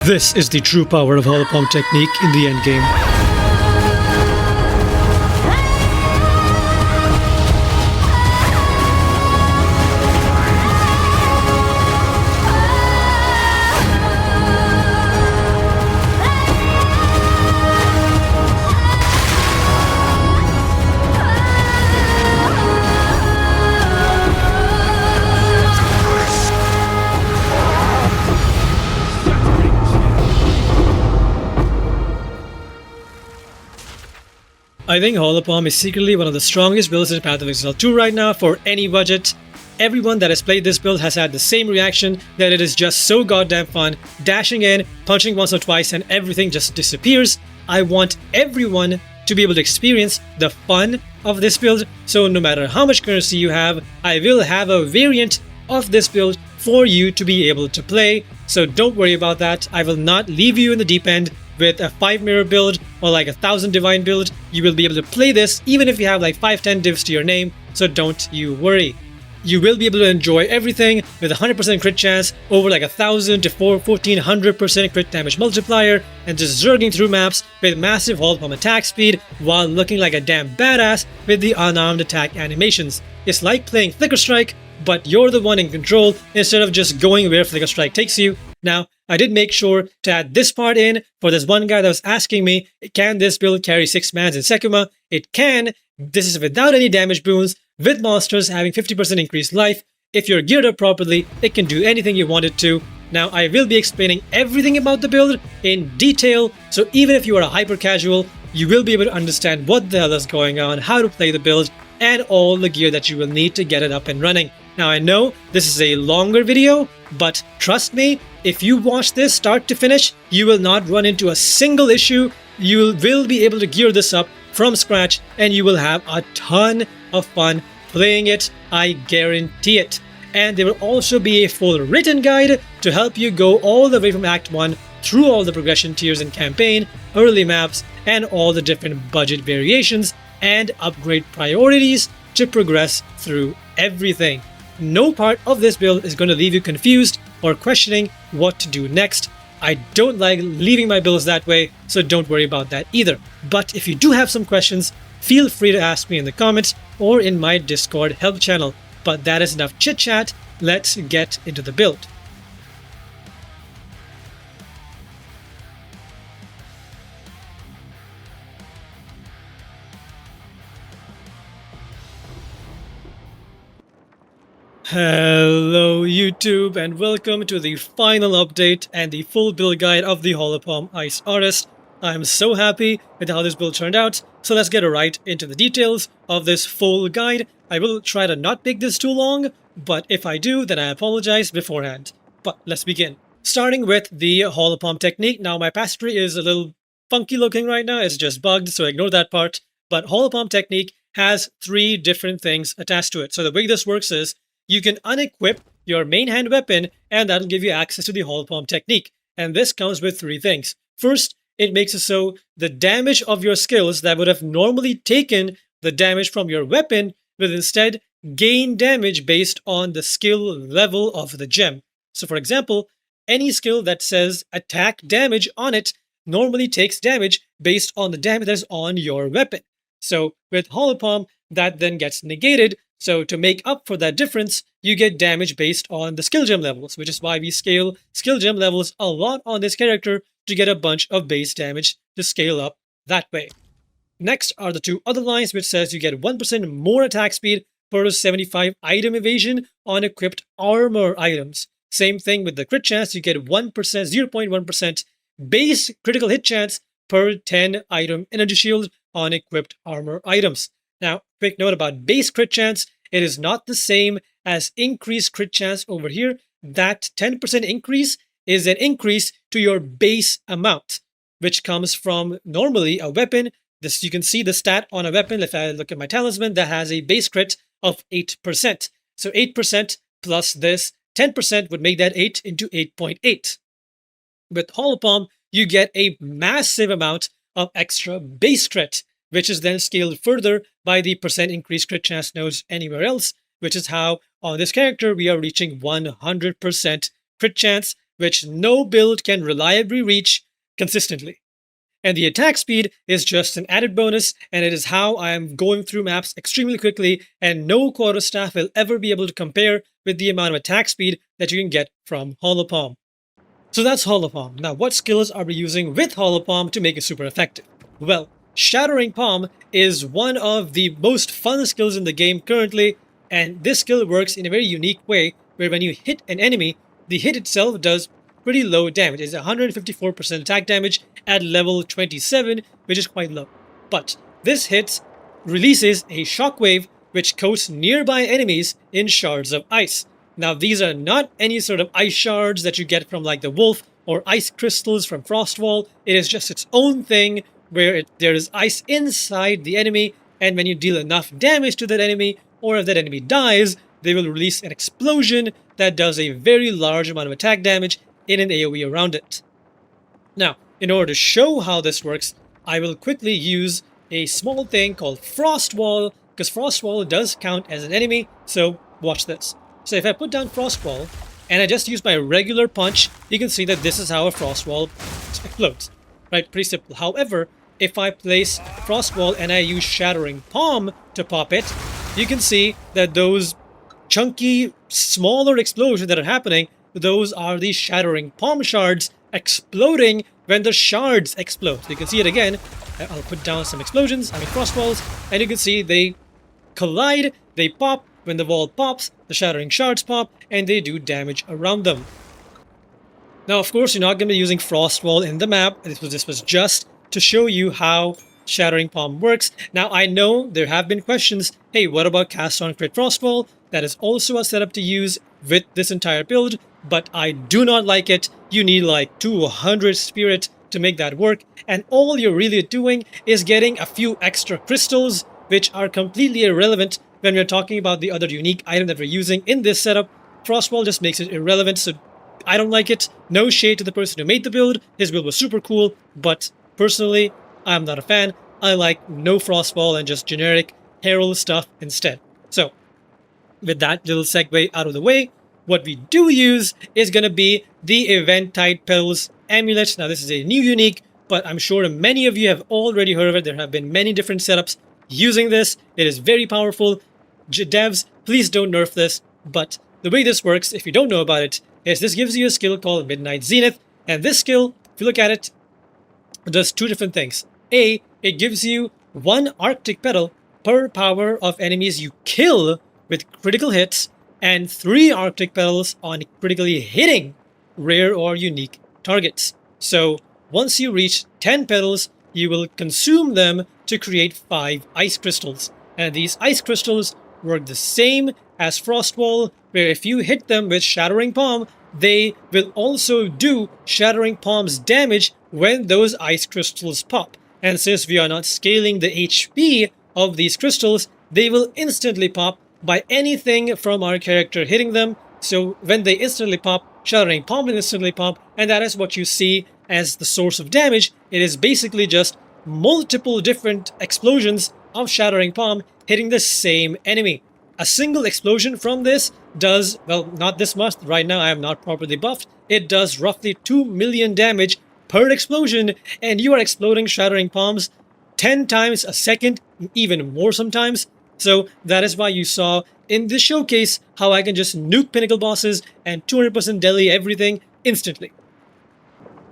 This is the true power of holopalm technique in the endgame. I think holopalm is secretly one of the strongest builds in Path of Exile 2 right now for any budget. Everyone that has played this build has had the same reaction, that it is just so goddamn fun, dashing in, punching once or twice and everything just disappears. I want everyone to be able to experience the fun of this build, so no matter how much currency you have, I will have a variant of this build for you to be able to play, so don't worry about that. I will not leave you in the deep end with a 5 mirror build or like a 1000 divine build. You will be able to play this even if you have like 5-10 divs to your name, so don't you worry. You will be able to enjoy everything with 100% crit chance, over like 1000 to 1400% crit damage multiplier, and just zerging through maps with massive holopalm attack speed while looking like a damn badass with the unarmed attack animations. It's like playing Flicker Strike, but you're the one in control instead of just going where Flicker Strike takes you. Now, I did make sure to add this part in for this one guy that was asking me, can this build carry 6 mans in Sekuma? It can. This is without any damage boons, with monsters having 50% increased life. If you're geared up properly, it can do anything you want it to. Now, I will be explaining everything about the build in detail, so even if you are a hyper casual, you will be able to understand what the hell is going on, how to play the build, and all the gear that you will need to get it up and running. Now, I know this is a longer video, but trust me, if you watch this start to finish, you will not run into a single issue. You will be able to gear this up from scratch, and you will have a ton of fun playing it, I guarantee it. And there will also be a full written guide to help you go all the way from Act 1 through all the progression tiers in campaign, early maps, and all the different budget variations and upgrade priorities to progress through everything. No part of this build is going to leave you confused or questioning what to do next. I don't like leaving my builds that way, so don't worry about that either. But if you do have some questions, feel free to ask me in the comments or in my Discord help channel. But that is enough chit chat, let's get into the build. Hello YouTube, and welcome to the final update and the full build guide of the holopalm Ice Artist. I'm so happy with how this build turned out, so let's get right into the details of this full guide. I will try to not make this too long, but if I do, then I apologize beforehand. But let's begin. Starting with the holopalm technique. Now my pass tree is a little funky looking right now, it's just bugged, so ignore that part. But holopalm technique has 3 different things attached to it. So the way this works is, you can unequip your main hand weapon, and that'll give you access to the holopalm technique. And this comes with 3 things. First, it makes it so the damage of your skills that would have normally taken the damage from your weapon will instead gain damage based on the skill level of the gem. So for example, any skill that says attack damage on it normally takes damage based on the damage that is on your weapon. So with holopalm, that then gets negated. So to make up for that difference, you get damage based on the skill gem levels, which is why we scale skill gem levels a lot on this character to get a bunch of base damage to scale up that way. Next are the 2 other lines, which says you get 1% more attack speed per 75 item evasion on equipped armor items. Same thing with the crit chance, you get 0.1% base critical hit chance per 10 item energy shield on equipped armor items. Now, quick note about base crit chance, it is not the same as increased crit chance over here. That 10% increase is an increase to your base amount, which comes from normally a weapon. This, you can see the stat on a weapon, if I look at my talisman, that has a base crit of 8%. So 8% plus this 10% would make that 8 into 8.8. With holopalm, you get a massive amount of extra base crit, which is then scaled further by the percent increased crit chance nodes anywhere else, which is how on this character we are reaching 100% crit chance which no build can reliably reach consistently. And the attack speed is just an added bonus, and it is how I am going through maps extremely quickly, and no quarterstaff will ever be able to compare with the amount of attack speed that you can get from Hollow Palm. So that's Hollow Palm. Now, what skills are we using with Hollow Palm to make it super effective? Well, Shattering Palm is one of the most fun skills in the game currently, and this skill works in a very unique way, where when you hit an enemy, the hit itself does pretty low damage. It's 154% attack damage at level 27, which is quite low. But this hit releases a shockwave which coats nearby enemies in shards of ice. Now, these are not any sort of ice shards that you get from like the wolf or ice crystals from Frostwall. It is just its own thing where there is ice inside the enemy, and when you deal enough damage to that enemy, or if that enemy dies, they will release an explosion that does a very large amount of attack damage in an AoE around it. Now, in order to show how this works, I will quickly use a small thing called Frostwall, because Frostwall does count as an enemy, so watch this. So if I put down Frostwall, and I just use my regular punch, you can see that this is how a Frostwall explodes. Right, pretty simple. However, if I place Frostwall and I use Shattering Palm to pop it, you can see that those chunky, smaller explosions that are happening, those are the Shattering Palm shards exploding when the shards explode. So you can see it again. I'll put down some explosions, Frostwalls, and you can see they collide, they pop. When the wall pops, the shattering shards pop, and they do damage around them. Now, of course, you're not going to be using Frostwall in the map. This was just to show you how Shattering Palm works. Now, I know there have been questions. Hey, what about Cast on Crit Frostwall? That is also a setup to use with this entire build, but I do not like it. You need like 200 spirit to make that work, and all you're really doing is getting a few extra crystals, which are completely irrelevant when we're talking about the other unique item that we're using in this setup. Frostwall just makes it irrelevant, so I don't like it. No shade to the person who made the build. His build was super cool, but personally, I'm not a fan. I like no Frostwall and just generic Herald stuff instead. So, with that little segue out of the way, what we do use is going to be the Eventide Petals Amulet. Now, this is a new unique, but I'm sure many of you have already heard of it. There have been many different setups using this. It is very powerful. Devs, please don't nerf this, but the way this works, if you don't know about it, is this gives you a skill called Midnight Zenith, and this skill, if you look at it, does two different things. A, it gives you 1 Arctic Petal per power of enemies you kill with critical hits, and 3 Arctic Petals on critically hitting rare or unique targets. So, once you reach 10 petals, you will consume them to create 5 ice crystals. And these ice crystals work the same as Frostwall, where if you hit them with Shattering Palm, they will also do Shattering Palm's damage when those ice crystals pop. And since we are not scaling the HP of these crystals, they will instantly pop by anything from our character hitting them. So when they instantly pop, Shattering Palm will instantly pop, and that is what you see as the source of damage. It is basically just multiple different explosions of Shattering Palm hitting the same enemy. A single explosion from this does, well, not this much. Right now I am not properly buffed. It does roughly 2 million damage per explosion, and you are exploding Shattering Palms 10 times a second, even more sometimes. So that is why you saw in this showcase how I can just nuke pinnacle bosses and 200% deli everything instantly.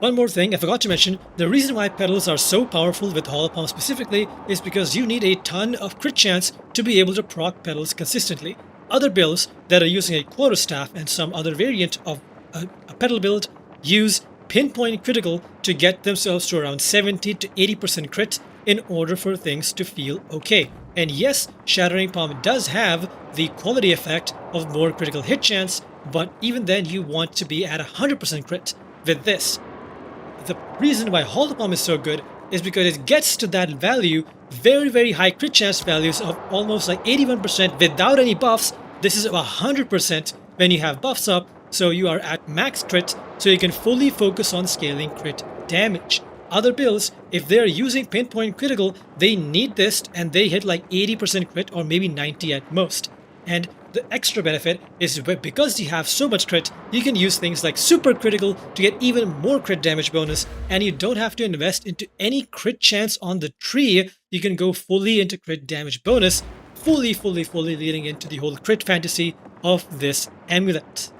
One more thing I forgot to mention, the reason why Petals are so powerful with Hollow Palm specifically is because you need a ton of crit chance to be able to proc Petals consistently. Other builds that are using a quarterstaff and some other variant of a Petal build use pinpoint critical to get themselves to around 70 to 80% crit in order for things to feel okay. And yes, Shattering Palm does have the quality effect of more critical hit chance, but even then you want to be at 100% crit with this. The reason why Hollow Palm is so good is because it gets to that value, very high crit chance values of almost like 81% without any buffs. This is 100% when you have buffs up, so you are at max crit, so you can fully focus on scaling crit damage. Other builds, if they're using pinpoint critical, they need this and they hit like 80% crit or maybe 90 at most. And the extra benefit is because you have so much crit, you can use things like super critical to get even more crit damage bonus, and you don't have to invest into any crit chance on the tree. You can go fully into crit damage bonus, fully leading into the whole crit fantasy of this amulet.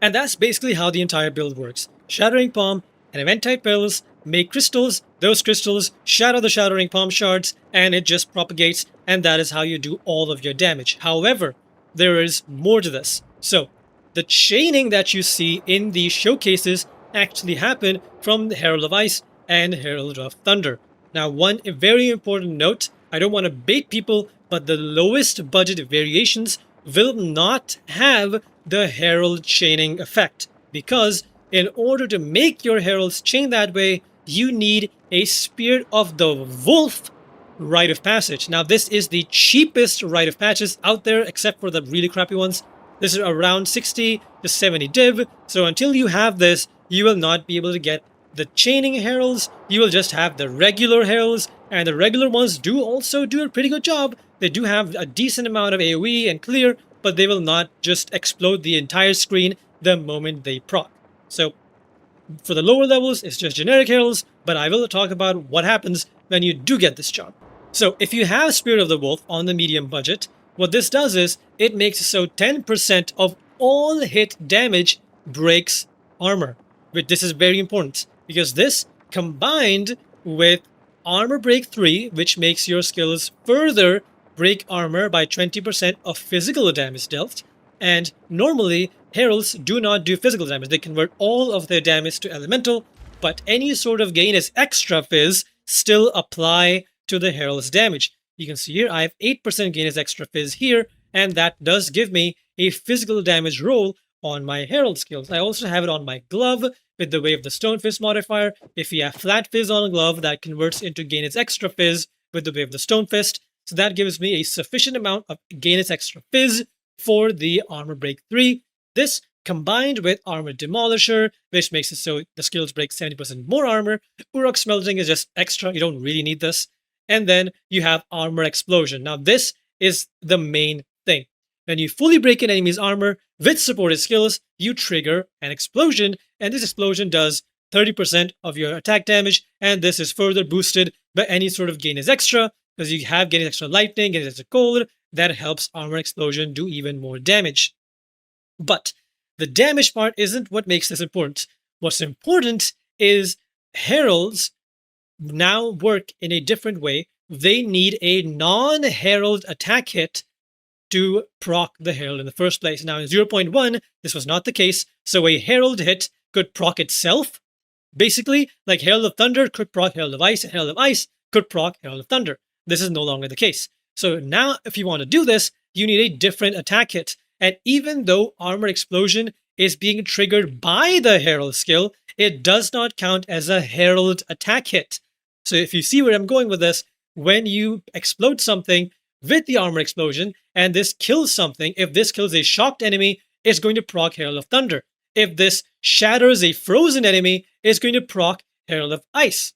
And that's basically how the entire build works. Shattering Palm and Eventide Petals make crystals, those crystals shatter the Shattering Palm shards, and it just propagates, and that is how you do all of your damage. However, there is more to this. So, the chaining that you see in these showcases actually happen from the Herald of Ice and Herald of Thunder. Now, one very important note, I don't want to bait people, but the lowest budget variations will not have the Herald chaining effect, because in order to make your Heralds chain that way, you need a Spirit of the Wolf rite of passage. Now, this is the cheapest rite of passage out there, except for the really crappy ones. This is around 60 to 70 div, so until you have this, you will not be able to get the chaining heralds. You will just have the regular heralds, and the regular ones do also do a pretty good job. They do have a decent amount of AoE and clear, but they will not just explode the entire screen the moment they proc. So, for the lower levels, it's just generic heralds, but I will talk about what happens when you do get this job. So, if you have Spirit of the Wolf on the medium budget, what this does is, it makes it so 10% of all hit damage breaks armor. But this is very important, because this, combined with Armor Break 3, which makes your skills further break armor by 20% of physical damage dealt, and normally, heralds do not do physical damage. They convert all of their damage to elemental, but any sort of gain as extra fizz still apply to the herald's damage. You can see here, I have 8% gain as extra fizz here, and that does give me a physical damage roll on my herald skills. I also have it on my glove with the Wave the Stone Fist modifier. If you have flat fizz on a glove, that converts into gain its extra fizz with the Wave the Stone Fist. So that gives me a sufficient amount of gain its extra fizz for the Armor Break 3. This combined with Armor Demolisher, which makes it so the skills break 70% more armor. Uruk Smelting is just extra, you don't really need this. And then you have Armor Explosion. Now this is the main thing. When you fully break an enemy's armor with supported skills, you trigger an explosion, and this explosion does 30% of your attack damage, and this is further boosted by any sort of gain is extra, because you have gain is extra lightning, gain is extra cold, that helps Armor Explosion do even more damage. But the damage part isn't what makes this important. What's important is heralds now work in a different way. They need a non-herald attack hit to proc the herald in the first place. Now in 0.1, this was not the case, so a herald hit could proc itself. Basically, like Herald of Thunder could proc Herald of Ice, and Herald of Ice could proc Herald of Thunder. This is no longer the case. So now, if you want to do this, you need a different attack hit. And even though Armor Explosion is being triggered by the Herald skill, it does not count as a Herald attack hit. So if you see where I'm going with this, when you explode something with the Armor Explosion, and this kills something, if this kills a shocked enemy, it's going to proc Herald of Thunder. If this shatters a frozen enemy, it's going to proc Herald of Ice.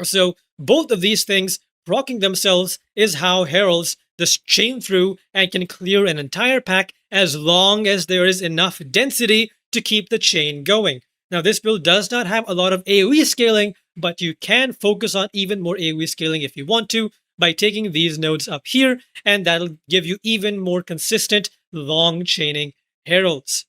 So both of these things, proccing themselves, is how heralds just chain through and can clear an entire pack as long as there is enough density to keep the chain going. Now this build does not have a lot of AoE scaling, but you can focus on even more AoE scaling if you want to by taking these nodes up here, and that'll give you even more consistent long chaining heralds.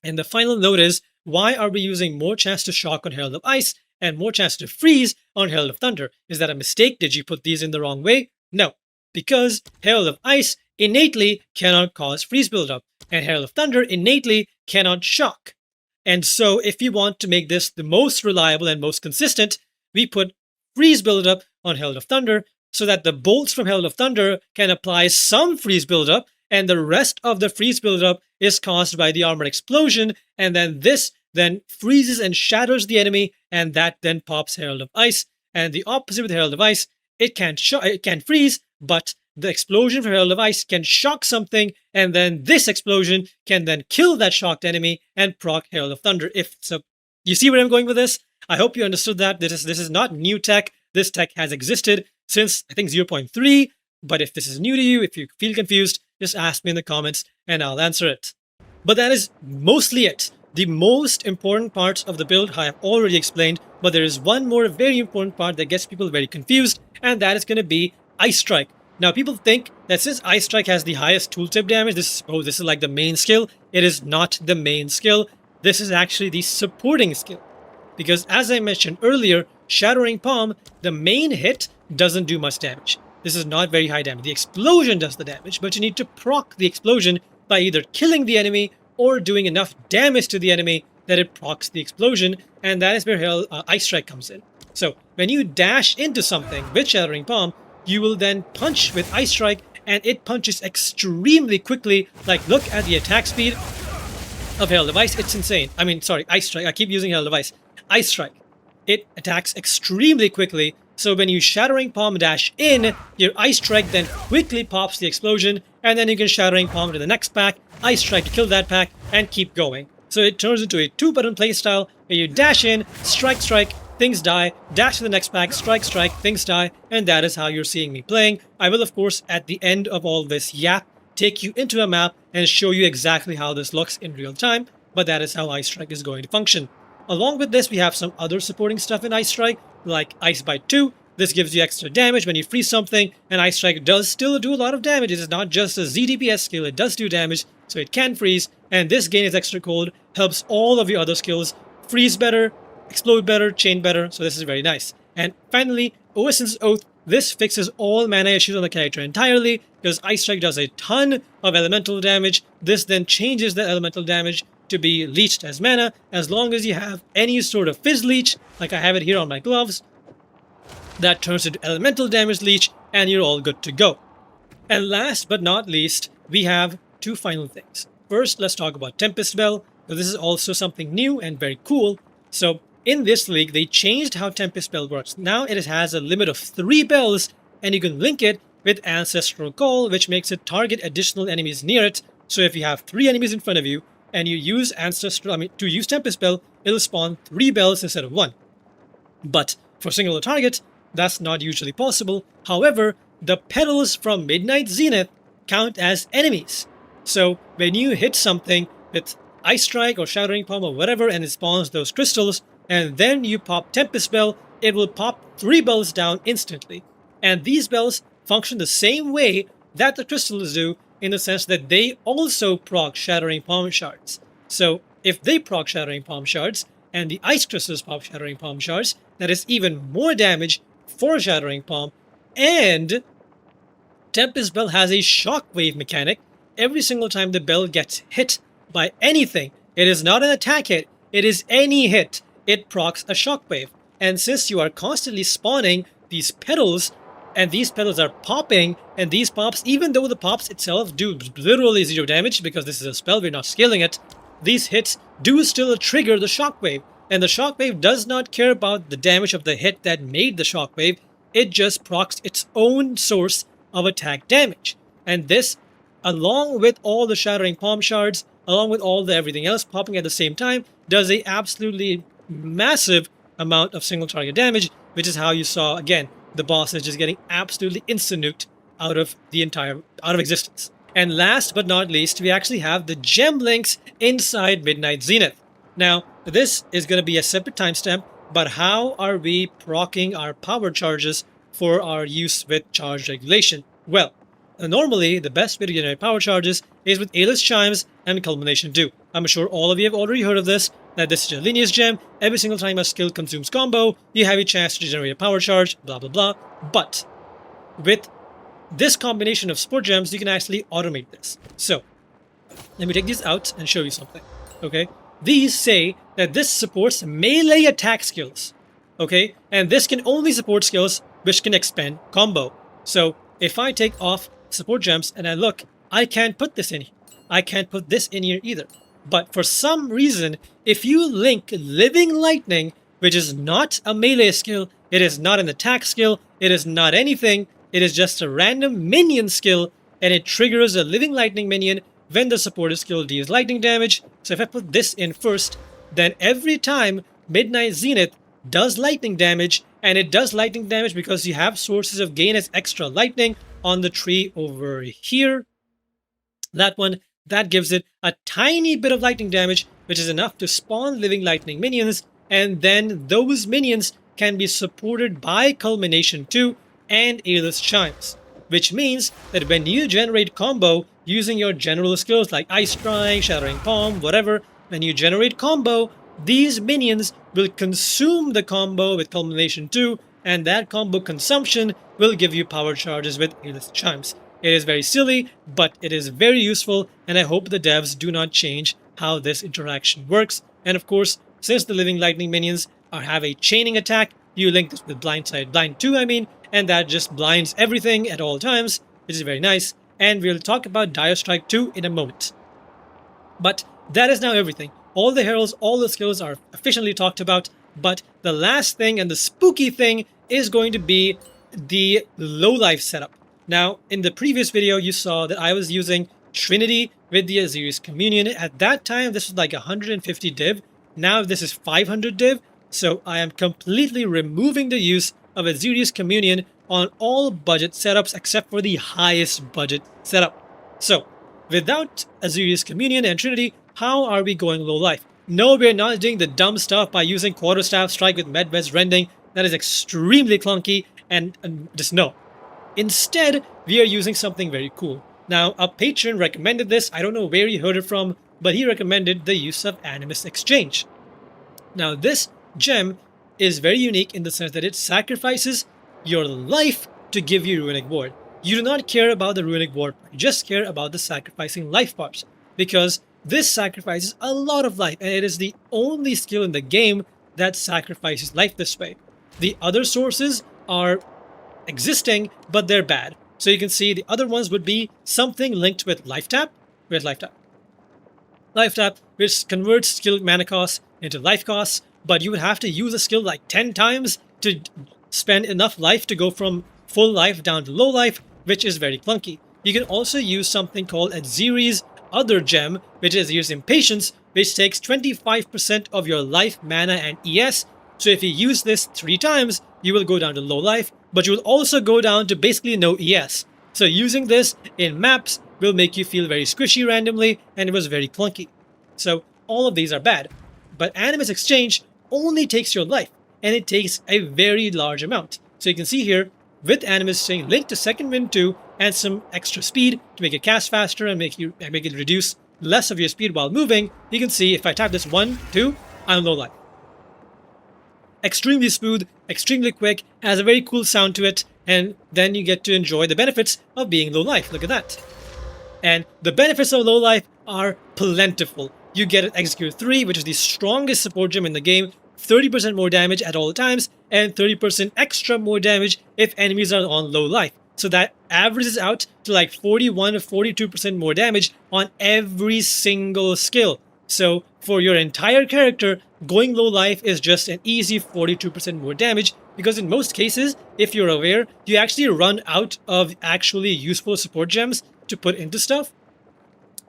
And the final note is, why are we using more chance to shock on Herald of Ice and more chance to freeze on Herald of Thunder? Is that a mistake? Did you put these in the wrong way? No, because Herald of Ice innately cannot cause freeze buildup, and Herald of Thunder innately cannot shock. And so if you want to make this the most reliable and most consistent, we put freeze buildup on Herald of Thunder so that the bolts from Herald of Thunder can apply some freeze buildup, and the rest of the freeze buildup is caused by the Armor Explosion, and then this then freezes and shatters the enemy, and that then pops Herald of Ice. And the opposite with Herald of Ice, it can't freeze, but the explosion from Herald of Ice can shock something, and then this explosion can then kill that shocked enemy and proc Herald of Thunder. If so, you see where I'm going with this? I hope you understood that. This is not new tech. This tech has existed since, I think, 0.3. But if this is new to you, if you feel confused, just ask me in the comments and I'll answer it. But that is mostly it. The most important parts of the build I have already explained, but there is one more very important part that gets people very confused, and that is going to be Ice Strike. Now, people think that since Ice Strike has the highest tooltip damage, this is like the main skill. It is not the main skill. This is actually the supporting skill. Because as I mentioned earlier, Shattering Palm, the main hit doesn't do much damage. This is not very high damage. The explosion does the damage, but you need to proc the explosion by either killing the enemy or doing enough damage to the enemy that it procs the explosion, and that is where Ice Strike comes in. So when you dash into something with Shattering Palm, you will then punch with Ice Strike, and it punches extremely quickly. Like, look at the attack speed of Herald of Ice. It's insane. I mean, sorry, Ice Strike. I keep using Herald of Ice. Ice Strike. It attacks extremely quickly. So when you Shattering Palm dash in, your Ice Strike then quickly pops the explosion, and then you can Shattering Palm to the next pack, Ice Strike to kill that pack, and keep going. So it turns into a 2-button playstyle where you dash in, strike, strike, things die, dash to the next pack, strike, strike, things die, and that is how you're seeing me playing. I will, of course, at the end of all this yap, take you into a map and show you exactly how this looks in real time, but that is how Ice Strike is going to function. Along with this, we have some other supporting stuff in Ice Strike, like Ice Bite 2. This gives you extra damage when you freeze something, and Ice Strike does still do a lot of damage. It is not just a ZDPS skill, it does do damage, so it can freeze, and this gain is extra cold, helps all of your other skills freeze better, explode better, chain better, so this is very nice. And finally, Oasis Oath. This fixes all mana issues on the character entirely, because Ice Strike does a ton of elemental damage. This then changes the elemental damage to be leached as mana, as long as you have any sort of Fizz Leech, like I have it here on my gloves. That turns into elemental damage leech, and you're all good to go. And last but not least, we have two final things. First, let's talk about Tempest Bell, because this is also something new and very cool. So in this league, they changed how Tempest Bell works. Now it has a limit of 3 bells, and you can link it with Ancestral Call, which makes it target additional enemies near it. So if you have 3 enemies in front of you, and you use to use Tempest Bell, it'll spawn 3 bells instead of 1. But for singular targets, that's not usually possible. However, the Petals from Midnight Zenith count as enemies. So when you hit something with Ice Strike or Shattering Palm or whatever, and it spawns those crystals, and then you pop Tempest Bell, it will pop 3 bells down instantly. And these bells function the same way that the crystals do, in the sense that they also proc Shattering Palm shards. So if they proc Shattering Palm shards, and the ice crystals pop Shattering Palm shards, that is even more damage for Shattering Palm. And Tempest Bell has a shockwave mechanic. Every single time the bell gets hit by anything, it is not an attack hit, it is any hit, it procs a shockwave. And since you are constantly spawning these petals, and these petals are popping, and these pops, even though the pops itself do literally 0 damage, because this is a spell, we're not scaling it, these hits do still trigger the shockwave. And the shockwave does not care about the damage of the hit that made the shockwave, it just procs its own source of attack damage. And this, along with all the Shattering Palm shards, along with all the everything else popping at the same time, does a absolutely massive amount of single target damage, which is how you saw, again, the boss is just getting absolutely instant-nuked out of existence. And last but not least, we actually have the gem links inside Midnight Zenith. Now, this is going to be a separate timestamp, but how are we proccing our power charges for our use with charge regulation? Well, normally the best way to generate power charges is with A-list Chimes and Culmination Dew. I'm sure all of you have already heard of this, that this is a lineage gem. Every single time a skill consumes combo, you have a chance to generate a power charge, blah blah blah. But with this combination of support gems, you can actually automate this. So let me take these out and show you something. Okay, these say that this supports melee attack skills. Okay, and this can only support skills which can expend combo. So if I take off support gems and I look, I can't put this in here. I can't put this in here either. But for some reason, if you link Living Lightning, which is not a melee skill, it is not an attack skill, it is not anything, it is just a random minion skill, and it triggers a Living Lightning minion when the supported skill deals lightning damage. So if I put this in first, then every time Midnight Zenith does lightning damage, and it does lightning damage because you have sources of gain as extra lightning on the tree over here. That one, that gives it a tiny bit of lightning damage, which is enough to spawn living lightning minions, and then those minions can be supported by Culmination 2 and Aelith's Chimes, which means that when you generate combo using your general skills like Ice Strike, Shattering Palm, whatever, when you generate combo, these minions will consume the combo with Culmination 2, and that combo consumption will give you power charges with Aelith's Chimes. It is very silly, but it is very useful, and I hope the devs do not change how this interaction works. And of course, since the Living Lightning minions have a chaining attack, you link this with Blind 2, and that just blinds everything at all times, which is very nice. And we'll talk about DIRESTRIKE 2 in a moment. But that is now everything. All the heralds, all the skills are efficiently talked about, but the last thing and the spooky thing is going to be the low life setup. Now, in the previous video, you saw that I was using Trinity with the Atziri's Communion. At that time, this was like 150 div. Now this is 500 div. So I am completely removing the use of Atziri's Communion on all budget setups except for the highest budget setup. So, without Atziri's Communion and Trinity, how are we going low life? No, we're not doing the dumb stuff by using Quarterstaff Strike with Medved's Rending. That is extremely clunky and just no. Instead, we are using something very cool. Now, a patron recommended this. I don't know where he heard it from, but he recommended the use of Animus Exchange. Now, this gem is very unique in the sense that it sacrifices your life to give you Runic Ward. You do not care about the Runic Ward, you just care about the sacrificing life parts, because this sacrifices a lot of life, and it is the only skill in the game that sacrifices life this way. The other sources are existing, but they're bad. So you can see the other ones would be something linked with life tap. Where's life tap? Life tap, which converts skill mana costs into life costs, but you would have to use a skill like 10 times to spend enough life to go from full life down to low life, which is very clunky. You can also use something called Atziri's other gem, which is Atziri's Impatience, which takes 25% of your life, mana, and ES. So if you use this 3 times, you will go down to low life, but you will also go down to basically no ES. So using this in maps will make you feel very squishy randomly, and it was very clunky. So all of these are bad. But Animus Exchange only takes your life, and it takes a very large amount. So you can see here, with Animus Exchange linked to Second Wind 2 and some extra speed to make it cast faster and make it reduce less of your speed while moving, you can see if I tap this 1, 2, I'm low life. Extremely smooth, extremely quick, has a very cool sound to it, and then you get to enjoy the benefits of being low life. Look at that. And the benefits of low life are plentiful. You get an Execute 3, which is the strongest support gem in the game, 30% more damage at all times, and 30% extra more damage if enemies are on low life. So that averages out to like 41 or 42% more damage on every single skill. So for your entire character, going low life is just an easy 42% more damage, because in most cases, if you're aware, you actually run out of actually useful support gems to put into stuff.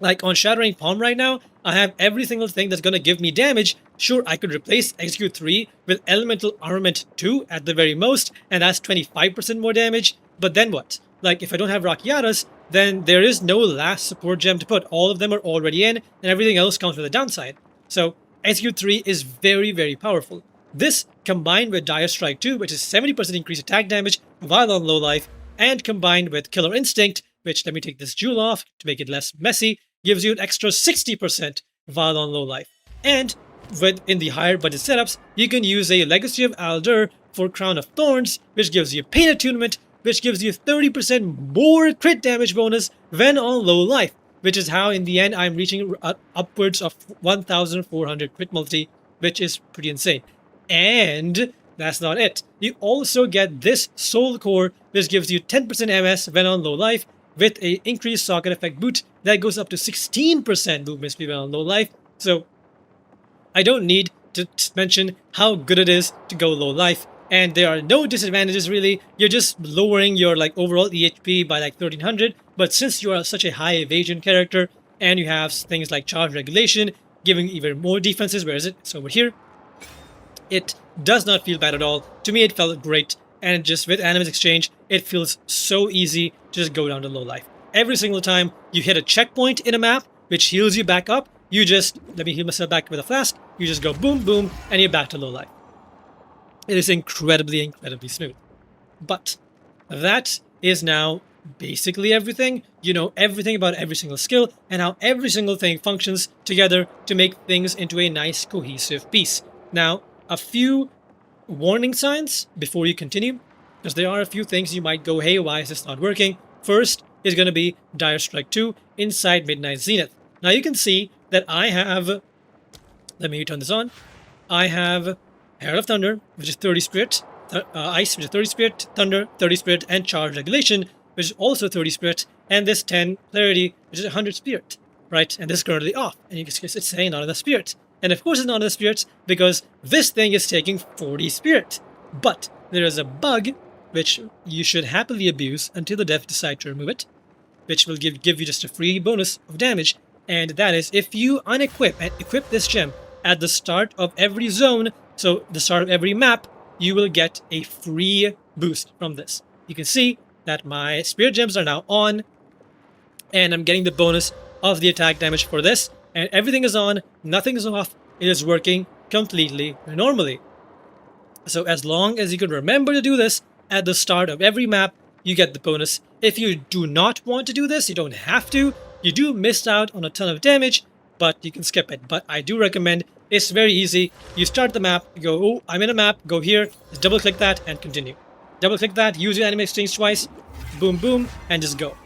Like on Shattering Palm right now, I have every single thing that's going to give me damage. Sure, I could replace Execute 3 with Elemental Armament 2 at the very most, and that's 25% more damage. But then what? Like, if I don't have Rakiatas, then there is no last support gem to put. All of them are already in, and everything else comes with a downside. So Execute 3 is very, very powerful. This, combined with DIRESTRIKE 2, which is 70% increased attack damage while on low life, and combined with Killer Instinct, which, let me take this jewel off to make it less messy, gives you an extra 60% while on low life. And in the higher budget setups, you can use a Legacy of Aldur for Crown of Thorns, which gives you Pain Attunement, which gives you 30% more crit damage bonus when on low life, which is how in the end I'm reaching upwards of 1400 crit multi, which is pretty insane. And that's not it. You also get this Soul Core, which gives you 10% MS when on low life, with a increased socket effect boot that goes up to 16% movement speed when on low life. So I don't need to mention how good it is to go low life, and there are no disadvantages really. You're just lowering your overall EHP by 1300, but since you are such a high evasion character and you have things like charge regulation giving even more defenses, where is it? It's over here. It does not feel bad at all. To me, it felt great, and just with Animus Exchange, it feels so easy to just go down to low life. every single time you hit a checkpoint in a map, which heals you back up, you just, let me heal myself back with a flask, you just go boom, boom, and you're back to low life. It is incredibly, incredibly smooth. But that is now basically everything. You know everything about every single skill and how every single thing functions together to make things into a nice, cohesive piece. Now, a few warning signs before you continue, because there are a few things you might go, hey, why is this not working? First is going to be DIRESTRIKE 2 inside Midnight Zenith. Now you can see that I have, let me turn this on, I have Herald of Thunder, which is 30 Spirit, Ice, which is 30 Spirit, Thunder, 30 Spirit, and Charge Regulation, which is also 30 Spirit, and this 10 Clarity, which is 100 Spirit, right? And this is currently off, and you can see it's saying not enough Spirit. And of course it's not enough Spirit, because this thing is taking 40 Spirit. But there is a bug, which you should happily abuse until the devs decide to remove it, which will give you just a free bonus of damage, and that is if you unequip and equip this gem at the start of every zone, so the start of every map, you will get a free boost from this. You can see that my spirit gems are now on, and I'm getting the bonus of the attack damage for this, and everything is on, nothing is off, it is working completely normally. So as long as you can remember to do this at the start of every map, you get the bonus. If you do not want to do this, you don't have to. You do miss out on a ton of damage, but you can skip it. But I do recommend, it's very easy. You start the map, you go, oh, I'm in a map, go here, just double click that and continue. Double click that, use your anime exchange twice, boom, boom, and just go.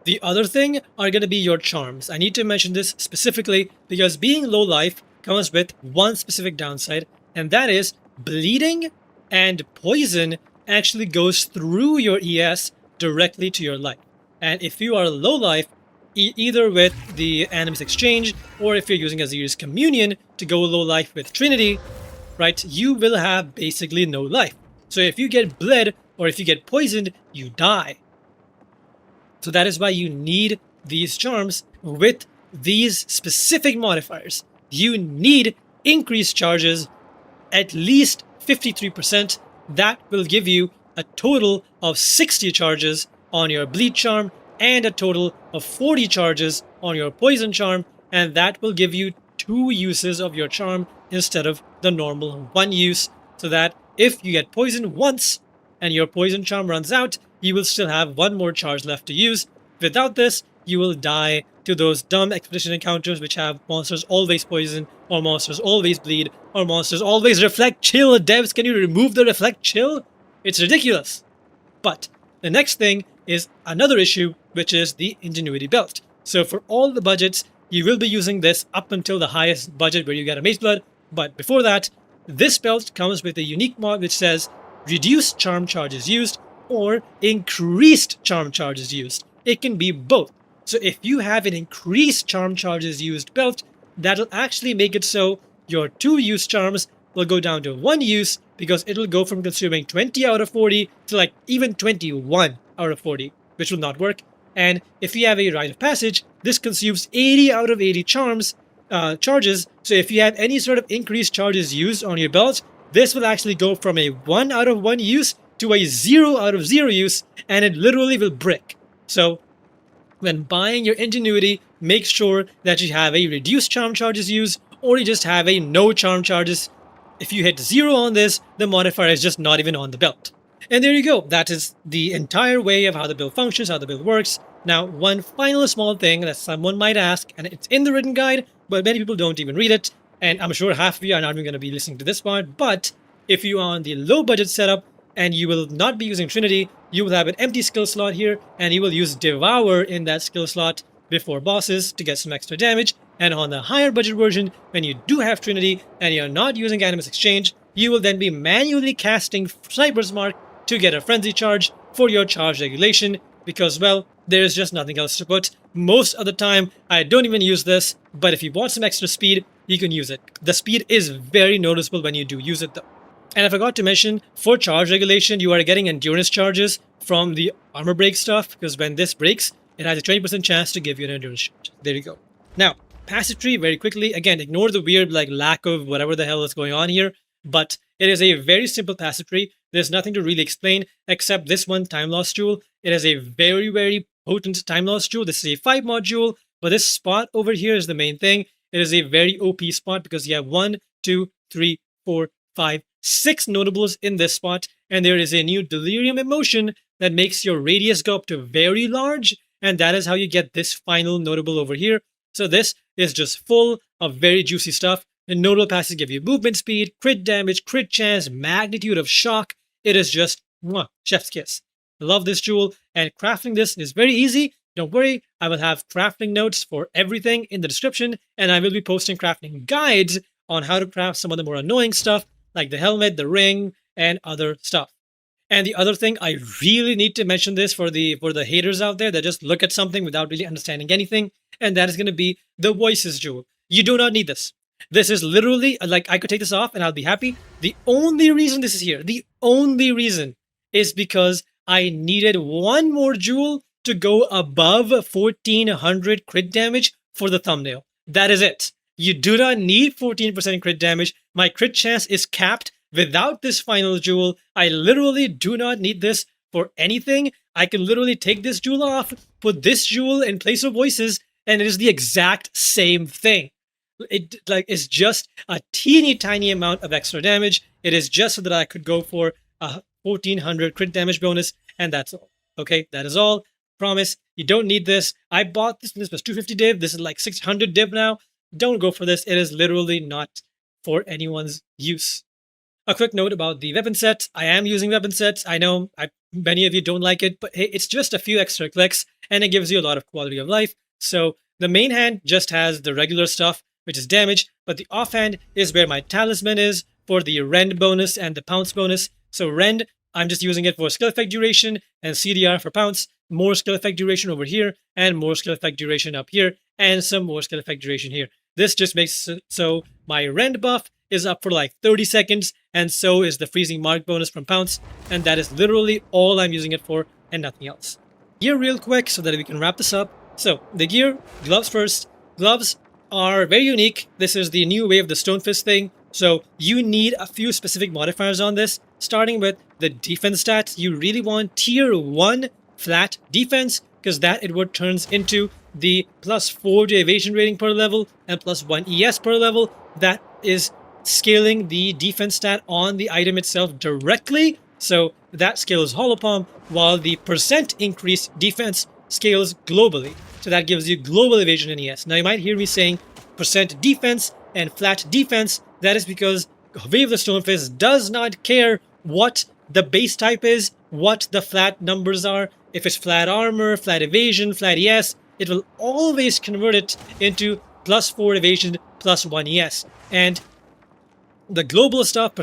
The other thing are going to be your charms. I need to mention this specifically because being low life comes with one specific downside, and that is bleeding and poison actually goes through your ES directly to your life. And if you are low life, either with the Animus Exchange or if you're using Atziri's Communion to go low life with Trinity, right, you will have basically no life. So if you get bled or if you get poisoned, you die. So that is why you need these charms with these specific modifiers. You need increased charges, at least 53%. That will give you a total of 60 charges on your bleed charm and a total of 40 charges on your poison charm, and that will give you 2 uses of your charm instead of the normal 1 use, so that if you get poisoned once and your poison charm runs out, you will still have 1 more charge left to use. Without this, you will die to those dumb expedition encounters which have monsters always poison, or monsters always bleed, or monsters always reflect chill. Devs, can you remove the reflect chill? It's ridiculous. But the next thing is another issue, which is the Ingenuity Belt. So for all the budgets, you will be using this up until the highest budget where you get a Mage Blood. But before that, this belt comes with a unique mod which says reduced charm charges used or increased charm charges used. It can be both. So if you have an increased charm charges used belt, that'll actually make it so your 2 use charms will go down to 1 use, because it'll go from consuming 20 out of 40 to like even 21 out of 40, which will not work. And if you have a Rite of Passage, this consumes 80 out of 80 charges. So if you have any sort of increased charges used on your belt, this will actually go from a 1 out of 1 use to a 0 out of 0 use, and it literally will brick. So when buying your Ingenuity, make sure that you have a reduced charm charges used, or you just have a no charm charges. If you hit 0 on this, the modifier is just not even on the belt. And there you go. That is the entire way of how the build functions, how the build works. Now, one final small thing that someone might ask, and it's in the written guide, but many people don't even read it, and I'm sure half of you are not even going to be listening to this part, but if you are on the low budget setup and you will not be using Trinity, you will have an empty skill slot here, and you will use Devour in that skill slot before bosses to get some extra damage. And on the higher budget version, when you do have Trinity and you're not using Animus Exchange, you will then be manually casting Sniper's Mark to get a frenzy charge for your charge regulation, because, well, there's just nothing else to put. Most of the time, I don't even use this, but if you want some extra speed, you can use it. The speed is very noticeable when you do use it though. And I forgot to mention, for charge regulation, you are getting endurance charges from the armor break stuff, because when this breaks, it has a 20% chance to give you an endurance charge. There you go. Now, passive tree, very quickly, again, ignore the weird lack of whatever the hell is going on here, but it is a very simple passive tree. There's nothing to really explain except this one time loss tool. It is a very, very potent Time Loss jewel. This is a 5 mod jewel, but this spot over here is the main thing. It is a very OP spot because you have 1, 2, 3, 4, 5, 6 notables in this spot, and there is a new Delirium emotion that makes your radius go up to very large, and that is how you get this final notable over here. So this is just full of very juicy stuff. The notable passes give you movement speed, crit damage, crit chance, magnitude of shock. It is just mwah, chef's kiss. I love this jewel, and crafting this is very easy. Don't worry, I will have crafting notes for everything in the description, and I will be posting crafting guides on how to craft some of the more annoying stuff, like the helmet, the ring, and other stuff. And the other thing, I really need to mention this for the haters out there that just look at something without really understanding anything, and that is going to be the Voices jewel. You do not need this. This is literally, like, I could take this off and I'll be happy. The only reason this is here, the only reason is because I needed one more jewel to go above 1400 crit damage for the thumbnail. That is it. You do not need 14% crit damage. My crit chance is capped without this final jewel. I literally do not need this for anything. I can literally take this jewel off, put this jewel in place of Voices, and it is the exact same thing. It's just a teeny tiny amount of extra damage. It is just so that I could go for a 1400 crit damage bonus, and that's all. Okay, that is all. Promise, you don't need this. I bought this. This was 250 div. This is like 600 div now. Don't go for this. It is literally not for anyone's use. A quick note about the weapon set. I am using weapon sets. I know many of you don't like it, but hey, it's just a few extra clicks, and it gives you a lot of quality of life. So the main hand just has the regular stuff, which is damage, but the offhand is where my talisman is for the rend bonus and the pounce bonus. So rend, I'm just using it for skill effect duration, and CDR for pounce, more skill effect duration over here, and more skill effect duration up here, and some more skill effect duration here. This just makes so my rend buff is up for like 30 seconds, and so is the freezing mark bonus from pounce, and that is literally all I'm using it for and nothing else. Gear real quick so that we can wrap this up. So the gear, gloves first. Gloves are very unique. This is the new way of the Stone Fist thing. So you need a few specific modifiers on this, starting with the defense stats. You really want tier 1 flat defense, because that it would turns into the +4 to evasion rating per level and +1 ES per level. That is scaling the defense stat on the item itself directly. So that scales Hollow Palm, while the % increased defense scales globally. So that gives you global evasion and ES. Now you might hear me saying % defense and flat defense. That is because Way of the Stonefist does not care what the base type is, what the flat numbers are. If it's flat armor, flat evasion, flat ES, it will always convert it into +4 evasion, +1 ES. And the global stuff,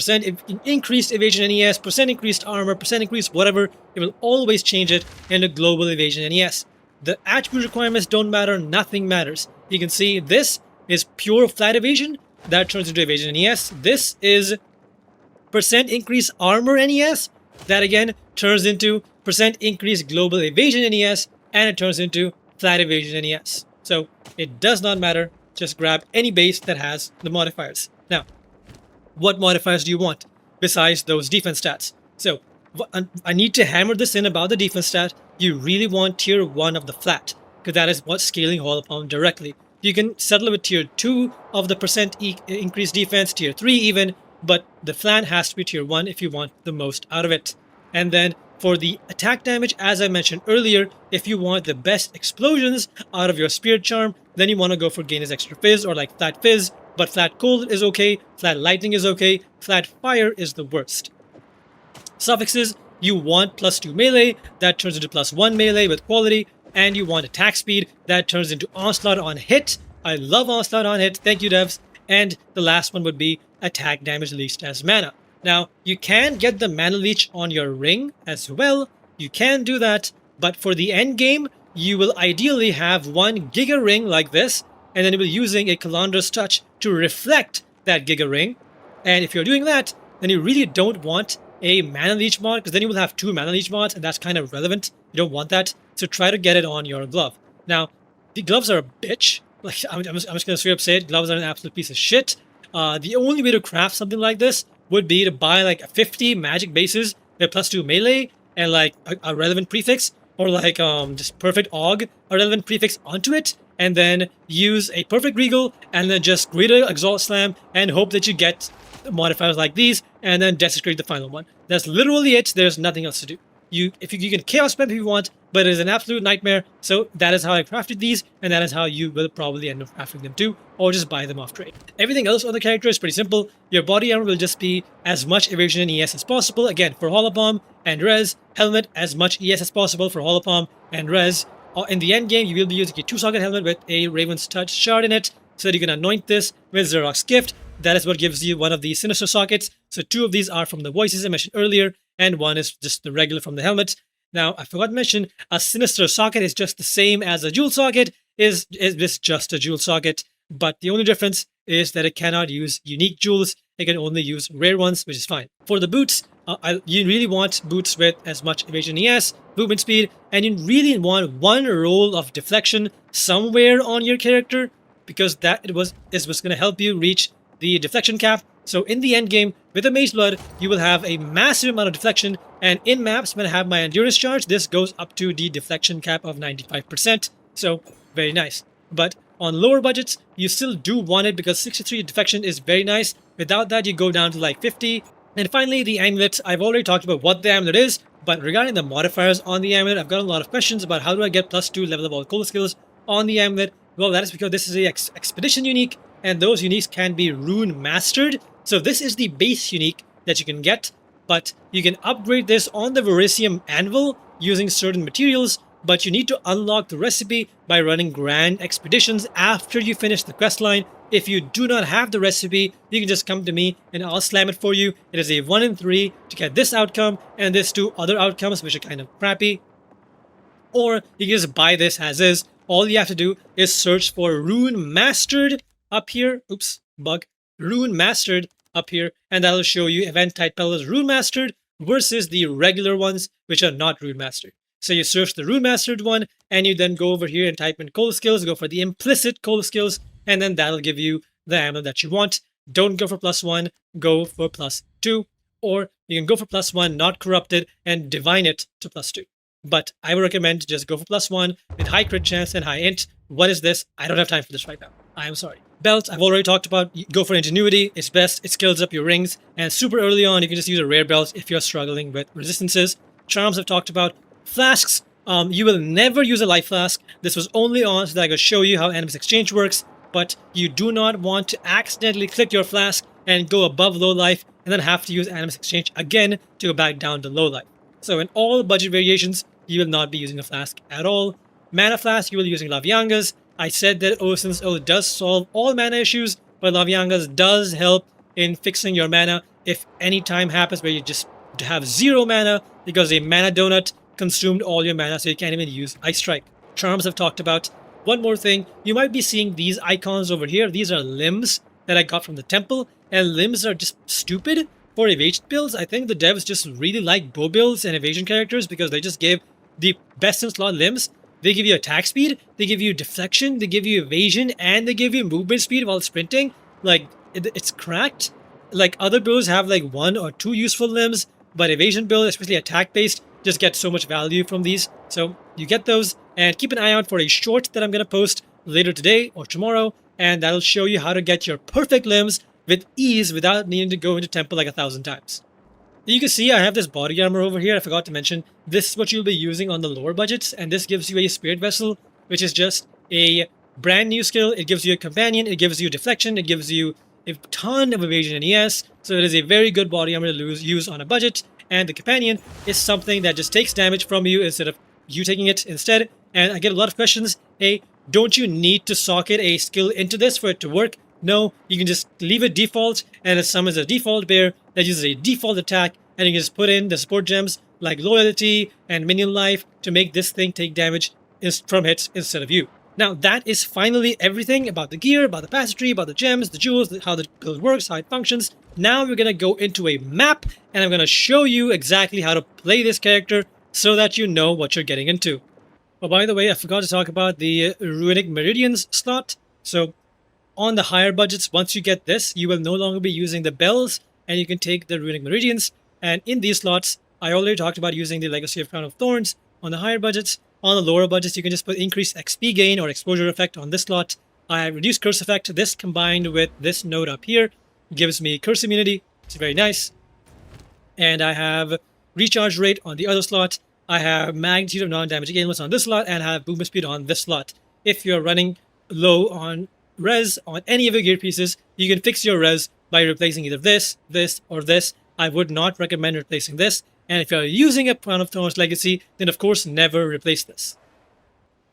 increased evasion and ES, increased armor, increased whatever, it will always change it into global evasion and ES. The attribute requirements don't matter, nothing matters. You can see this is pure flat evasion, that turns into evasion and ES. This is % increase armor and ES, that again turns into % increase global evasion and ES, and it turns into flat evasion and ES. So it does not matter, just grab any base that has the modifiers. Now, what modifiers do you want besides those defense stats? So I need to hammer this in about the defense stat. You really want tier 1 of the flat, because that is what's scaling Hollow Palm directly. You can settle with tier 2 of the % increased defense, tier 3 even, but the flat has to be tier 1 if you want the most out of it. And then for the attack damage, as I mentioned earlier, if you want the best explosions out of your Spirit Charm, then you want to go for Gainus Extra Fizz or like Flat Fizz, but Flat Cold is okay, Flat Lightning is okay, Flat Fire is the worst. Suffixes, you want +2 melee, that turns into +1 melee with quality, and you want attack speed, that turns into Onslaught on hit. I love Onslaught on hit, thank you devs. And the last one would be attack damage leached as mana. Now, you can get the mana leech on your ring as well, you can do that, but for the end game, you will ideally have one Giga Ring like this, and then you'll be using a Calandra's Touch to reflect that Giga Ring. And if you're doing that, then you really don't want a Mana Leech mod, because then you will have 2 Mana Leech mods, and that's kind of relevant. You don't want that, so try to get it on your glove. Now, the gloves are a bitch. Like, I'm just going to straight up say it, gloves are an absolute piece of shit. The only way to craft something like this would be to buy like 50 magic bases with +2 melee and like a relevant prefix, or like just perfect aug, a relevant prefix onto it, and then use a perfect regal, and then just greater exalt slam, and hope that you get modifiers like these, and then desecrate the final one. That's literally it. There's nothing else to do. You can chaos spam if you want, but it is an absolute nightmare. So that is how I crafted these, and that is how you will probably end up crafting them too, or just buy them off trade. Everything else on the character is pretty simple. Your body armor will just be as much evasion and ES as possible. Again, for holopalm and res, helmet as much ES as possible for holopalm and res. In the end game, you will be using a 2-socket helmet with a Raven's Touch shard in it, so that you can anoint this with Xerox Gift. That is what gives you one of the sinister sockets. So 2 of these are from the voices I mentioned earlier, and 1 is just the regular from the helmet. Now, I forgot to mention, a sinister socket is just the same as a jewel socket. Is this just a jewel socket? But the only difference is that it cannot use unique jewels. It can only use rare ones, which is fine. For the boots, you really want boots with as much evasion ES, movement speed, and you really want 1 roll of deflection somewhere on your character, because that is what's going to help you reach the deflection cap. So in the end game, with a Mage Blood, you will have a massive amount of deflection, and in maps, when I have my endurance charge, this goes up to the deflection cap of 95%. So very nice. But on lower budgets, you still do want it because 63 deflection is very nice. Without that, you go down to like 50. And finally, the amulet. I've already talked about what the amulet is, but regarding the modifiers on the amulet, I've got a lot of questions about how do I get +2 level of all cool skills on the amulet. Well, that is because this is a expedition unique, and those uniques can be rune mastered. So this is the base unique that you can get, but you can upgrade this on the Verisium Anvil using certain materials, but you need to unlock the recipe by running grand expeditions after you finish the quest line. If you do not have the recipe, you can just come to me and I'll slam it for you. It is a 1 in 3 to get this outcome and this 2 other outcomes, which are kind of crappy. Or you can just buy this as is. All you have to do is search for Rune Mastered up here. Oops, bug. Rune Mastered up here, and that'll show you Eventide Petals Rune Mastered versus the regular ones, which are not Rune Mastered. So you search the Rune Mastered one, and you then go over here and type in cold skills, go for the implicit cold skills, and then that'll give you the ammo that you want. Don't go for +1, go for +2, or you can go for +1, not corrupted, and divine it to +2. But I would recommend just go for +1 with high crit chance and high int. What is this? I don't have time for this right now. I am sorry. Belts, I've already talked about. Go for Ingenuity. It's best. It scales up your rings. And super early on, you can just use a rare belt if you're struggling with resistances. Charms I've talked about. Flasks, you will never use a life flask. This was only on so that I could show you how Animus Exchange works. But you do not want to accidentally click your flask and go above low life and then have to use Animus Exchange again to go back down to low life. So in all budget variations, you will not be using a flask at all. Mana flask, you will be using Lavyangas. I said that Ocean's Oath does solve all mana issues, but Lavyangas does help in fixing your mana if any time happens where you just have 0 mana because a mana donut consumed all your mana, so you can't even use Ice Strike. Charms I've talked about. One more thing, you might be seeing these icons over here. These are limbs that I got from the temple, and limbs are just stupid for evasion builds. I think the devs just really like bow builds and evasion characters because they just give the best in slot limbs. They give you attack speed, they give you deflection, they give you evasion, and they give you movement speed while sprinting. Like, it's cracked. Like, other builds have like 1 or 2 useful limbs, but evasion build, especially attack based, just gets so much value from these. So you get those, and keep an eye out for a short that I'm going to post later today or tomorrow, and that'll show you how to get your perfect limbs with ease without needing to go into temple like 1,000 times. You can see I have this body armor over here. I forgot to mention, this is what you'll be using on the lower budgets, and this gives you a Spirit Vessel, which is just a brand new skill. It gives you a companion, it gives you deflection, it gives you a ton of evasion and ES, so it is a very good body armor to use on a budget, and the companion is something that just takes damage from you instead of you taking it instead. And I get a lot of questions, hey, don't you need to socket a skill into this for it to work? No, you can just leave it default, and it summons a default bear that uses a default attack, and you can just put in the support gems like loyalty and minion life to make this thing take damage from hits instead of you. Now that is finally everything about the gear, about the passageway, about the gems, the jewels, how the build works, how it functions. Now we're going to go into a map, and I'm going to show you exactly how to play this character so that you know what you're getting into. Oh, by the way, I forgot to talk about the Runic Meridians slot. So on the higher budgets, once you get this, you will no longer be using the bells, and you can take the Runic Meridians. And in these slots, I already talked about using the Legacy of Crown of Thorns. on the higher budgets. On the lower budgets, you can just put increased XP gain or exposure effect on this slot. I have reduced curse effect. This combined with this node up here gives me curse immunity. It's very nice. And I have recharge rate on the other slot. I have magnitude of non-damage gainless on this slot, and I have movement speed on this slot. If you're running low on res on any of your gear pieces, you can fix your res by replacing either this, this, or this. I would not recommend replacing this. And if you're using a Crown of Thorns Legacy, then of course never replace this.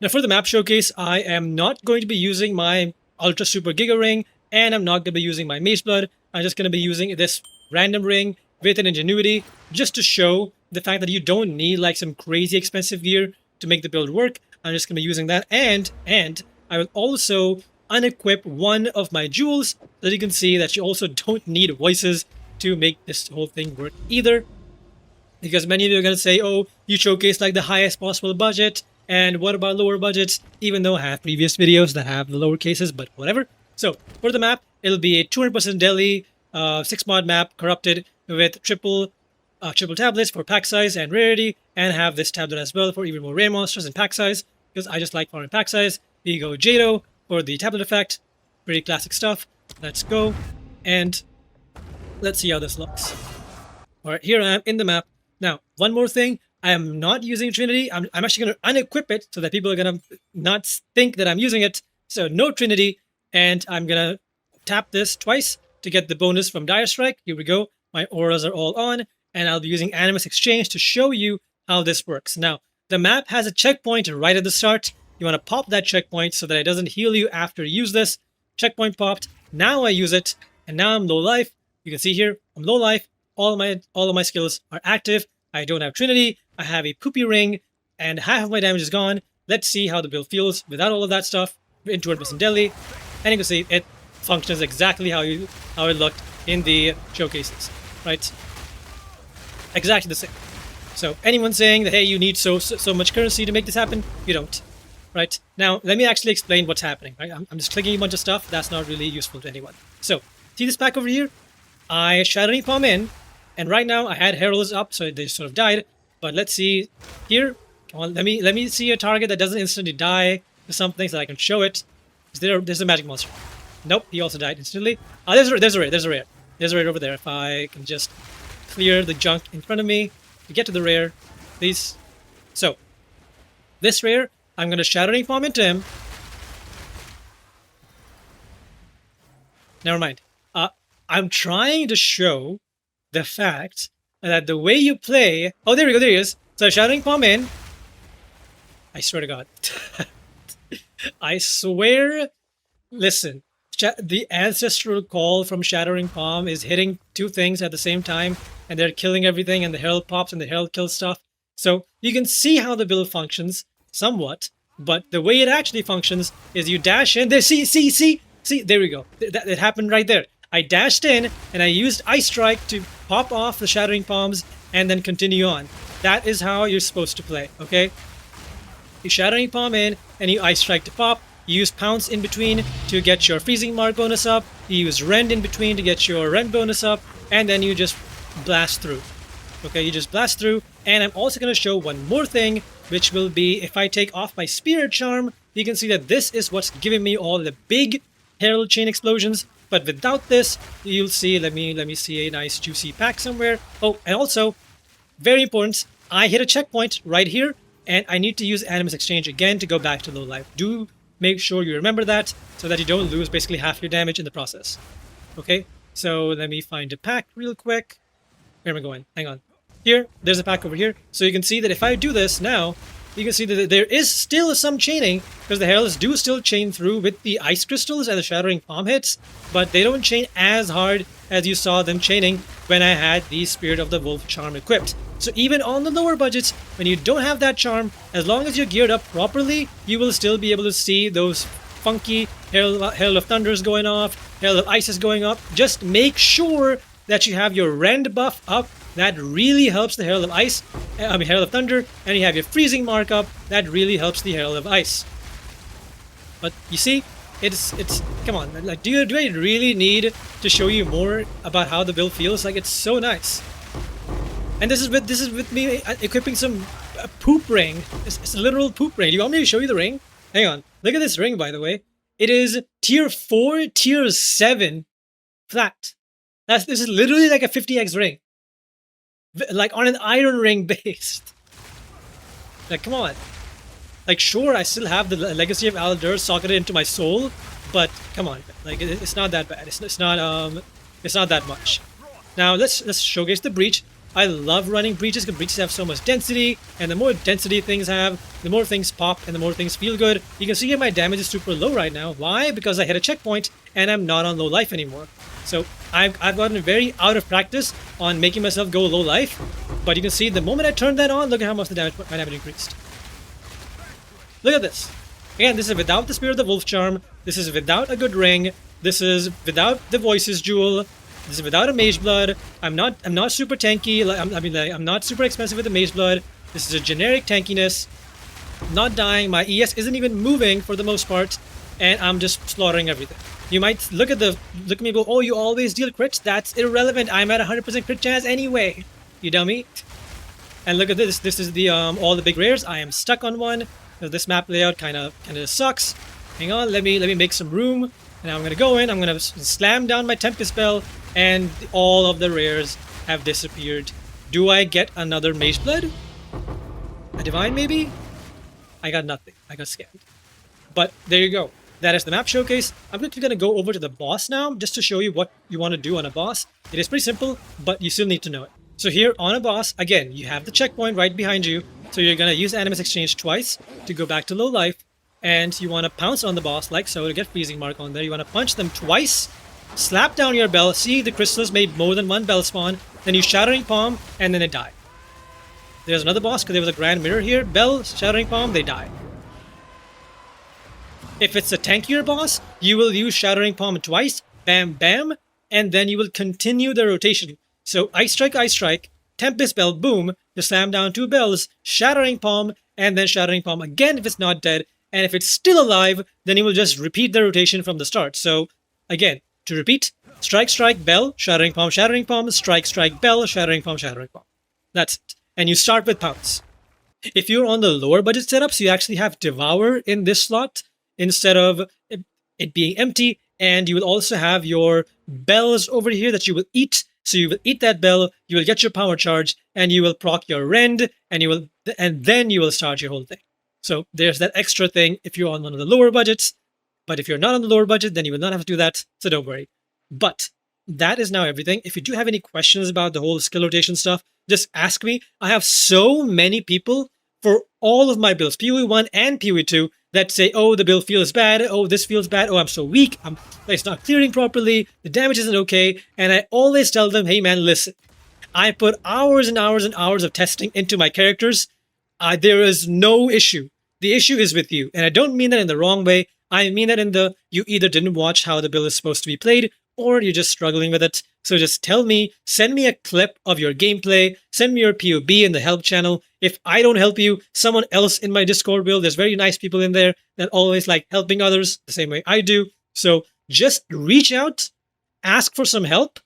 Now for the map showcase, I am not going to be using my Ultra Super Giga Ring, and I'm not going to be using my Mace Blood. I'm just going to be using this random ring with an Ingenuity, just to show the fact that you don't need like some crazy expensive gear to make the build work. I'm just going to be using that, and I will also unequip one of my jewels, so that you can see that you also don't need voices to make this whole thing work either. Because many of you are going to say, oh, you showcase like the highest possible budget, and what about lower budgets? Even though I have previous videos that have the lower cases, but whatever. So for the map, it'll be a 200% Delhi 6-mod map, corrupted with triple tablets for pack size and rarity, and have this tablet as well for even more rare monsters and pack size, because I just like farming pack size. Here you go, Jado for the tablet effect. Pretty classic stuff. Let's go, and let's see how this looks. Alright, here I am in the map. Now, one more thing, I am not using Trinity. I'm actually going to unequip it so that people are going to not think that I'm using it. So no Trinity, and I'm going to tap this twice to get the bonus from DIRESTRIKE. Here we go. My auras are all on, and I'll be using Animus Exchange to show you how this works. Now, the map has a checkpoint right at the start. You want to pop that checkpoint so that it doesn't heal you after you use this. Checkpoint popped. Now I use it, and now I'm low life. You can see here, I'm low life. All of my skills are active. I don't have Trinity. I have a poopy ring, and half of my damage is gone. Let's see how the build feels without all of that stuff in 200% Delhi. And you can see it functions exactly how it looked in the showcases, right? Exactly the same. So anyone saying that, hey, you need so much currency to make this happen, you don't, right? Now let me actually explain what's happening. Right? I'm just clicking a bunch of stuff that's not really useful to anyone. So see this pack over here? I Shattering Palm in, and right now I had Heralds up, so they sort of died. But let's see here. Come on, let me see a target that doesn't instantly die to something so that I can show it. There's a magic monster. Nope, he also died instantly. There's a rare over there. If I can just clear the junk in front of me to get to the rare, please. So this rare, I'm gonna Shattering Palm into him. Never mind. I'm trying to show the fact that the way you play... Oh, there we go, there he is. So Shattering Palm in. I swear to God. I swear... Listen, the ancestral call from Shattering Palm is hitting two things at the same time, and they're killing everything, and the Herald pops, and the Herald kills stuff. So you can see how the build functions, somewhat, but the way it actually functions is you dash in... There, see, there we go. It happened right there. I dashed in, and I used Ice Strike to pop off the Shattering Palms, and then continue on. That is how you're supposed to play, okay? You Shattering Palm in, and you Ice Strike to pop. You use Pounce in between to get your Freezing Mark bonus up. You use Rend in between to get your Rend bonus up, and then you just blast through. Okay, you just blast through, and I'm also going to show one more thing, which will be if I take off my Spirit Charm, you can see that this is what's giving me all the big Herald Chain explosions. But without this, you'll see, let me see a nice juicy pack somewhere. Oh, and also, very important, I hit a checkpoint right here, and I need to use Animus Exchange again to go back to low life. Do make sure you remember that, so that you don't lose basically half your damage in the process. Okay, so let me find a pack real quick. Where am I going? Hang on. Here, there's a pack over here. So you can see that if I do this now, you can see that there is still some chaining, because the Heralds do still chain through with the Ice Crystals and the Shattering Palm hits, but they don't chain as hard as you saw them chaining when I had the Spirit of the Wolf charm equipped. So even on the lower budgets, when you don't have that charm, as long as you're geared up properly, you will still be able to see those funky Herald of Thunders going off, Herald of Ices going up. Just make sure that you have your Rend buff up. That really helps the Herald of Ice, Herald of Thunder, and you have your Freezing Mark up. That really helps the Herald of Ice. But you see, it's come on, like do I really need to show you more about how the build feels? Like, it's so nice. And this is with me equipping some a poop ring. It's a literal poop ring. Do you want me to show you the ring? Hang on. Look at this ring, by the way. It is tier 4, tier 7 flat. This is literally like a 50x ring. Like on an iron ring based. Like, come on. Like, sure, I still have the legacy of Aldur socketed into my soul, but come on, like it's not that bad. It's not that much. Now let's showcase the breach. I love running breaches because breaches have so much density, and the more density things have, the more things pop and the more things feel good. You can see my damage is super low right now. Why? Because I hit a checkpoint and I'm not on low life anymore. So I've gotten very out of practice on making myself go low life. But you can see the moment I turned that on, look at how much my damage increased. Look at this. Again, this is without the Spirit of the Wolf Charm. This is without a good ring. This is without the Voices Jewel. This is without a Mage Blood. I'm not super tanky. I'm not super expensive with the Mage Blood. This is a generic tankiness. I'm not dying. My ES isn't even moving for the most part, and I'm just slaughtering everything. You might look at me and go, oh, you always deal crits? That's irrelevant. I'm at 100% crit chance anyway. You dummy. And look at this. This is the all the big rares. I am stuck on one. This map layout kind of sucks. Hang on, let me make some room. And I'm gonna go in. I'm gonna slam down my Tempest spell, and all of the rares have disappeared. Do I get another Mage Blood? A Divine maybe? I got nothing. I got scammed. But there you go. That is the map showcase. I'm quickly gonna go over to the boss now, just to show you what you want to do on a boss. It is pretty simple, but you still need to know it. So here on a boss, again, you have the checkpoint right behind you. So you're going to use Animus Exchange twice to go back to low life. And you want to pounce on the boss like so to get Freezing Mark on there. You want to punch them twice, slap down your bell, see the crystals made more than one bell spawn. Then you Shattering Palm, and then they die. There's another boss because there was a Grand Mirror here. Bell, Shattering Palm, they die. If it's a tankier boss, you will use Shattering Palm twice, bam, bam, and then you will continue the rotation. So Ice Strike, Tempest Bell, boom, you slam down 2 bells, Shattering Palm, and then Shattering Palm again if it's not dead. And if it's still alive, then you will just repeat the rotation from the start. So again, to repeat, Strike, Bell, Shattering Palm, Strike, Bell, Shattering Palm, Shattering Palm. That's it. And you start with Pounce. If you're on the lower budget setups, you actually have Devour in this slot instead of it being empty. And you will also have your bells over here that you will eat. So you will eat that bell, you will get your power charge, and you will proc your rend, and then you will start your whole thing. So there's that extra thing if you're on one of the lower budgets. But if you're not on the lower budget, then you will not have to do that. So don't worry. But that is now everything. If you do have any questions about the whole skill rotation stuff, just ask me. I have so many people for all of my builds, PoE 1 and PoE 2, that say, oh, the build feels bad, oh, this feels bad, oh, I'm so weak, it's not clearing properly, the damage isn't okay, and I always tell them, hey man, listen, I put hours and hours and hours of testing into my characters. There is no issue. The issue is with you, and I don't mean that in the wrong way. I mean that in the, you either didn't watch how the build is supposed to be played, or you're just struggling with it. So just tell me, send me a clip of your gameplay, send me your POB in the help channel. If I don't help you, someone else in my Discord will. There's very nice people in there that always like helping others the same way I do. So just reach out, ask for some help,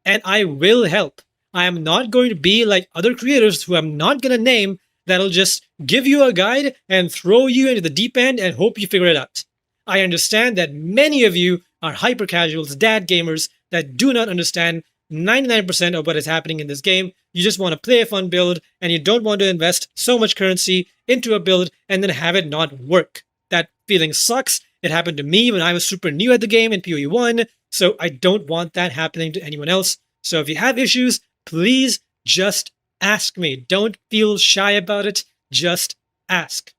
and I will help. I am not going to be like other creators who I'm not going to name that'll just give you a guide and throw you into the deep end and hope you figure it out. I understand that many of you are hyper casuals, dad gamers that do not understand 99% of what is happening in this game. You just want to play a fun build and you don't want to invest so much currency into a build and then have it not work. That feeling sucks. It happened to me when I was super new at the game in PoE 1, so I don't want that happening to anyone else. So if you have issues, please just ask me. Don't feel shy about it. Just ask.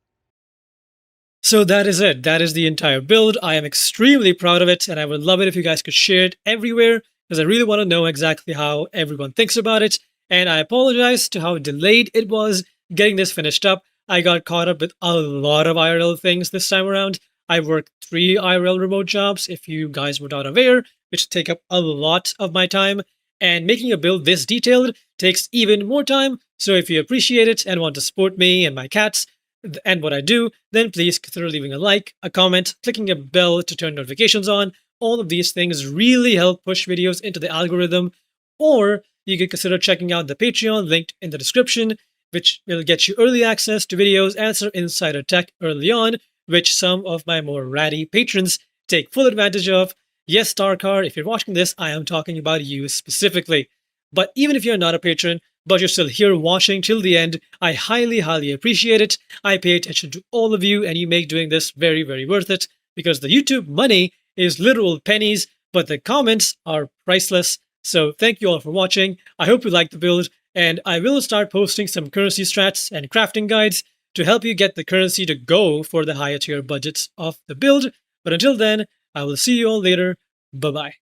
So that is it. That is the entire build. I am extremely proud of it, and I would love it if you guys could share it everywhere, because I really want to know exactly how everyone thinks about it. And I apologize to how delayed it was getting this finished up. I got caught up with a lot of IRL things this time around. I worked 3 IRL remote jobs, if you guys were not aware, which take up a lot of my time. And making a build this detailed takes even more time. So if you appreciate it and want to support me and my cats, and what I do, then please consider leaving a like, a comment, clicking a bell to turn notifications on. All of these things really help push videos into the algorithm. Or you can consider checking out the Patreon linked in the description. which will get you early access to videos and some insider tech early on, which some of my more ratty patrons take full advantage of. Yes, Starcar, if you're watching this, I am talking about you specifically. But even if you're not a patron, but you're still here watching till the end, I highly, highly appreciate it. I pay attention to all of you, and you make doing this very, very worth it, because the YouTube money is literal pennies, but the comments are priceless. So thank you all for watching. I hope you liked the build, and I will start posting some currency strats and crafting guides to help you get the currency to go for the higher tier budgets of the build. But until then, I will see you all later. Bye-bye.